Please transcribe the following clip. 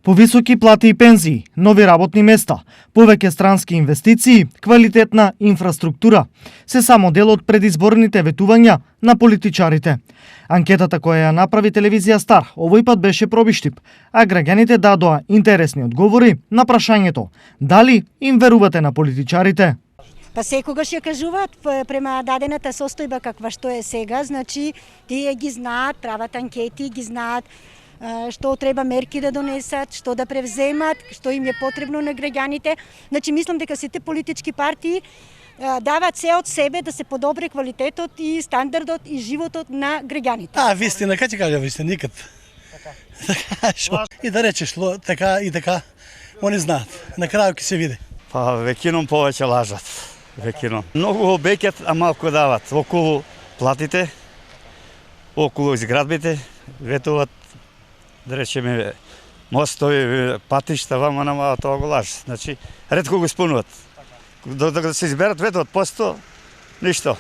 Повисоки плати и пензии, нови работни места, повеќе странски инвестиции, квалитетна инфраструктура се само дел од предизборните ветувања на политичарите. Анкетата која ја направи телевизија Стар овој пат беше пробиштип, а граѓаните дадоа интересни одговори на прашањето дали им верувате на политичарите. Па секогаш ја кажуваат према дадената состојба каква што е сега, значи тие ги знаат, прават анкети, ги знаат што треба мерки да донесат, што да превземат, што им е потребно на граѓаните. Значи мислам дека сите политички партии даваат се од себе да се подобри квалитетот и стандардот и животот на граѓаните. Вистина, кај ќе кажа вистина, никад. Така, шо? И да речеш така и така, они знаат. На крајот ќе се види. Па веќином повеќе лажат. Веќином. Многу обеќат, а малку дават. Околу платите, околу изградбите, ветуват, да речеме, мостови, патишта, вама нама тоа го лажат. Значи, ретко го исполнуват. Додека се изберат ветуват посто, ништо.